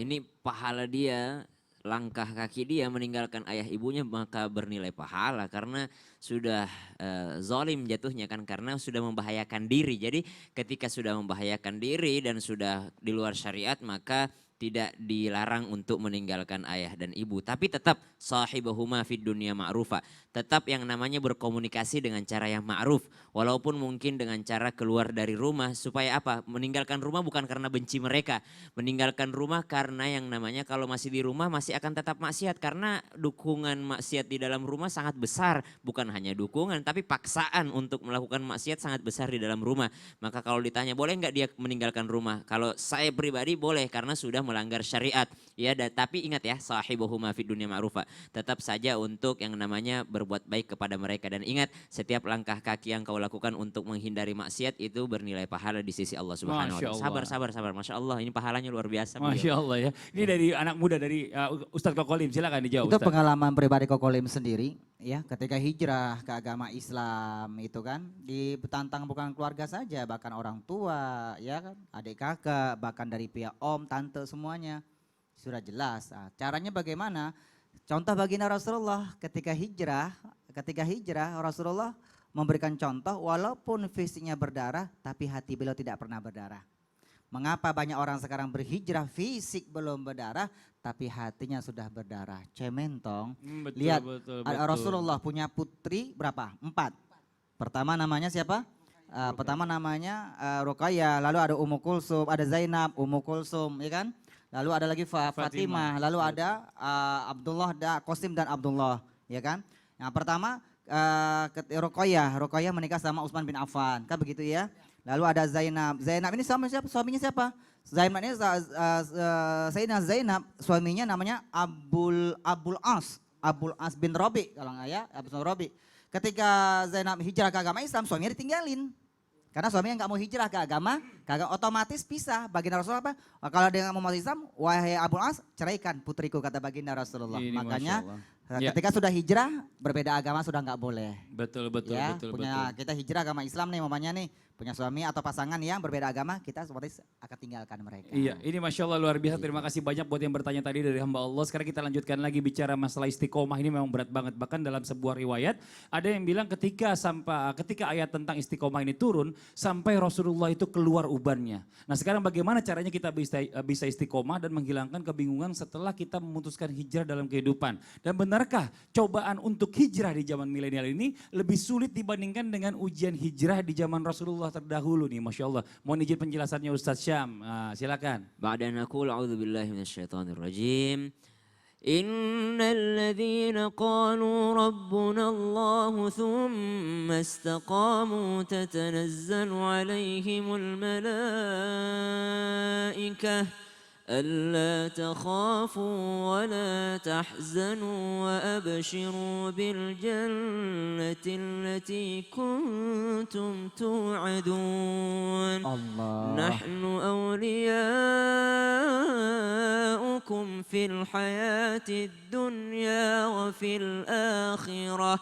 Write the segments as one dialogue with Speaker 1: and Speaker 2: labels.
Speaker 1: ini pahala dia, langkah kaki dia meninggalkan ayah ibunya maka bernilai pahala karena sudah zalim jatuhnya kan karena sudah membahayakan diri. Jadi ketika sudah membahayakan diri dan sudah di luar syariat maka tidak dilarang untuk meninggalkan ayah dan ibu. Tapi tetap sahibahuma fid dunya ma'rufa. Tetap yang namanya berkomunikasi dengan cara yang ma'ruf. Walaupun mungkin dengan cara keluar dari rumah supaya apa? Meninggalkan rumah bukan karena benci mereka. Meninggalkan rumah karena yang namanya kalau masih di rumah masih akan tetap maksiat. Karena dukungan maksiat di dalam rumah sangat besar. Bukan hanya dukungan tapi paksaan untuk melakukan maksiat sangat besar di dalam rumah. Maka kalau ditanya boleh nggak dia meninggalkan rumah? Kalau saya pribadi boleh karena sudah melanggar syariat. Ya, tapi ingat ya sahibuhuma fid dunya ma'rufa. Tetap saja untuk yang namanya berbuat baik kepada mereka. Dan ingat setiap langkah kaki yang kau lakukan untuk menghindari maksiat itu bernilai pahala di sisi Allah Subhanahu wa
Speaker 2: Masya
Speaker 1: taala.
Speaker 2: Allah.
Speaker 1: Sabar. Masya Allah ini pahalanya luar biasa beliau.
Speaker 2: Masya Allah ya. Ini dari anak muda dari Ustadz Kokolim, silakan dijawab
Speaker 3: Itu
Speaker 2: Ustadz.
Speaker 3: pengalaman pribadi Kokolim sendiri ya ketika hijrah ke agama Islam itu kan ditantang bukan keluarga saja bahkan orang tua ya kan adik kakak bahkan dari pihak om tante semuanya sudah jelas. Nah, caranya bagaimana? Contoh baginda Rasulullah ketika hijrah Rasulullah memberikan contoh walaupun fisiknya berdarah tapi hati beliau tidak pernah berdarah. Mengapa banyak orang sekarang berhijrah fisik belum berdarah tapi hatinya sudah berdarah. Cementong.
Speaker 2: Betul,
Speaker 3: Lihat
Speaker 2: betul.
Speaker 3: Rasulullah punya putri berapa? 4. Pertama namanya siapa? Pertama namanya Ruqayyah, lalu ada Ummu Kulsum, ada Zainab, Ummu Kulsum, ya kan? Lalu ada lagi Fatimah, lalu ada Abdullah, Qasim dan Abdullah, ya kan? Yang pertama Ruqayyah menikah sama Utsman bin Affan, kan begitu ya? Lalu ada Zainab ini suaminya siapa? Zainab ini Sayyidina Zainab, suaminya namanya Abul As bin Robi kalau nggak ya, Abul Robi. Ketika Zainab hijrah ke agama Islam, suaminya ditinggalin. Karena suaminya nggak mau hijrah ke agama otomatis pisah. Baginda Rasulullah apa? Kalau dia nggak mau masuk Islam, wahai Abul As, ceraikan putriku kata baginda Rasulullah.
Speaker 2: Ini,
Speaker 3: makanya
Speaker 2: ya.
Speaker 3: ketika sudah hijrah, berbeda agama sudah nggak boleh.
Speaker 2: Betul.
Speaker 3: Ya, kita hijrah agama Islam nih, mamanya nih punya suami atau pasangan yang berbeda agama, kita otomatis akan tinggalkan mereka.
Speaker 2: Iya, ini Masya Allah luar biasa. Terima kasih banyak buat yang bertanya tadi dari hamba Allah. Sekarang kita lanjutkan lagi bicara masalah istiqomah. Ini memang berat banget. Bahkan dalam sebuah riwayat ada yang bilang ketika ayat tentang istiqomah ini turun sampai Rasulullah itu keluar ubannya. Nah sekarang bagaimana caranya kita bisa istiqomah dan menghilangkan kebingungan setelah kita memutuskan hijrah dalam kehidupan. Dan benarkah cobaan untuk hijrah di zaman milenial ini lebih sulit dibandingkan dengan ujian hijrah di zaman Rasulullah terdahulu nih, Masya Allah. Mohon izin penjelasannya Ustadz Syam, silakan.
Speaker 1: Ba'da naqul a'udzu billahi minasyaitonir rajim. Innal ladzina qalu rabbuna Allah thumma istaqamu tatanazzalu 'alaihimul malaikah ألا تخافوا ولا تحزنوا وأبشروا بالجنة التي كنتم توعدون نحن أولياؤكم في الحياة الدنيا وفي الآخرة.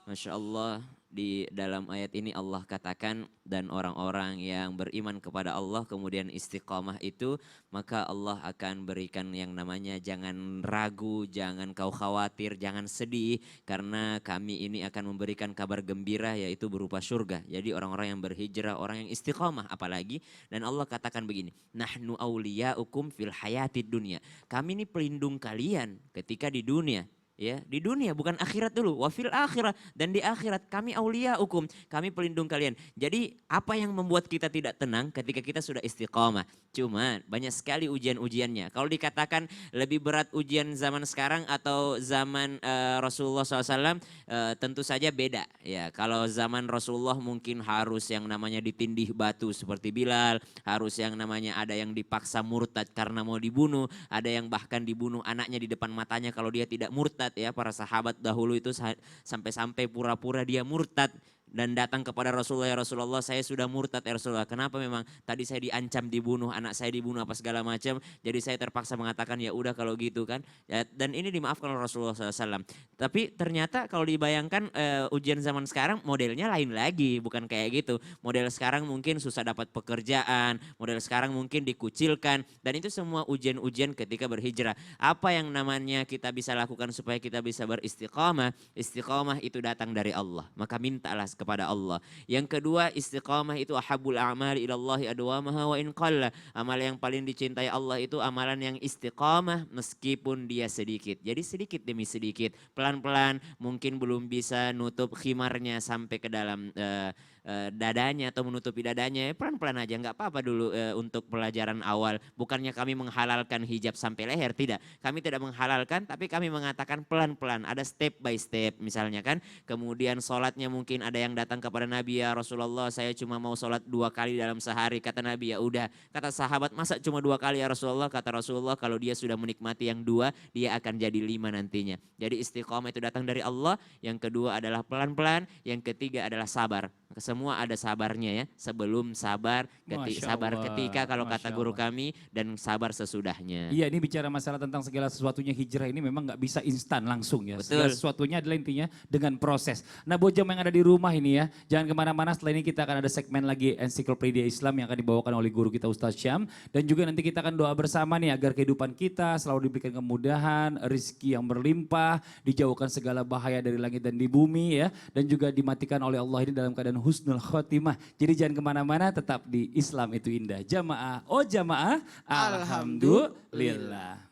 Speaker 1: Masya Allah. Di dalam ayat ini Allah katakan dan orang-orang yang beriman kepada Allah kemudian istiqamah itu maka Allah akan berikan yang namanya jangan ragu, jangan kau khawatir, jangan sedih karena kami ini akan memberikan kabar gembira yaitu berupa surga. Jadi orang-orang yang berhijrah, orang yang istiqamah apalagi dan Allah katakan begini, nahnu auliyaukum fil hayatid dunya. Kami ini pelindung kalian ketika di dunia. Ya, di dunia bukan akhirat dulu. Wafil akhirat dan di akhirat kami aulia hukum, kami pelindung kalian. Jadi apa yang membuat kita tidak tenang ketika kita sudah istiqamah? Cuma banyak sekali ujian-ujiannya. Kalau dikatakan lebih berat ujian zaman sekarang atau zaman Rasulullah SAW, tentu saja beda. Ya, kalau zaman Rasulullah mungkin harus yang namanya ditindih batu seperti Bilal, harus yang namanya ada yang dipaksa murtad karena mau dibunuh, ada yang bahkan dibunuh anaknya di depan matanya kalau dia tidak murtad. Ya, para sahabat dahulu itu sampai-sampai pura-pura dia murtad. dan datang kepada Rasulullah, ya Rasulullah saya sudah murtad ya Rasulullah. Kenapa? Memang tadi saya diancam dibunuh, anak saya dibunuh apa segala macam. Jadi saya terpaksa mengatakan ya udah kalau gitu kan. Ya, dan ini dimaafkan oleh Rasulullah SAW. Tapi ternyata kalau dibayangkan ujian zaman sekarang modelnya lain lagi, bukan kayak gitu. Model sekarang mungkin susah dapat pekerjaan, model sekarang mungkin dikucilkan. Dan itu semua ujian-ujian ketika berhijrah. Apa yang namanya kita bisa lakukan supaya kita bisa beristiqamah? Istiqamah itu datang dari Allah. Maka mintalah kepada Allah. Yang kedua, istiqamah itu ahabul a'mali ilallahi adwamaha wa in qalla. Amal yang paling dicintai Allah itu amalan yang istiqamah meskipun dia sedikit. Jadi sedikit demi sedikit, pelan-pelan, mungkin belum bisa nutup khimarnya sampai ke dalam dadanya atau menutupi dadanya, pelan-pelan aja, nggak apa-apa dulu untuk pelajaran awal. Bukannya kami menghalalkan hijab sampai leher, tidak. Kami tidak menghalalkan, tapi kami mengatakan pelan-pelan, ada step by step misalnya kan. Kemudian sholatnya mungkin ada yang datang kepada Nabi, ya Rasulullah saya cuma mau sholat 2 kali dalam sehari. Kata Nabi, ya udah. Kata sahabat, masa cuma 2 kali ya Rasulullah? Kata Rasulullah, kalau dia sudah menikmati yang 2, dia akan jadi 5 nantinya. Jadi istiqomah itu datang dari Allah. Yang kedua adalah pelan-pelan, yang ketiga adalah sabar. Semua ada sabarnya ya. Sebelum sabar, sabar ketika kalau kata guru kami, dan sabar sesudahnya.
Speaker 2: Iya, ini bicara masalah tentang segala sesuatunya hijrah ini memang nggak bisa instan langsung ya.
Speaker 1: Betul.
Speaker 2: Segala sesuatunya adalah intinya dengan proses. Nah, Bojam yang ada di rumah ini ya, jangan kemana-mana. Setelah ini kita akan ada segmen lagi ensiklopedia Islam yang akan dibawakan oleh guru kita Ustadz Syam. Dan juga nanti kita akan doa bersama nih agar kehidupan kita selalu diberikan kemudahan, rezeki yang berlimpah, dijauhkan segala bahaya dari langit dan di bumi ya. Dan juga dimatikan oleh Allah ini dalam keadaan husnul khotimah. Jadi jangan kemana-mana, tetap di Islam itu indah. Jamaah, oh jamaah, alhamdulillah.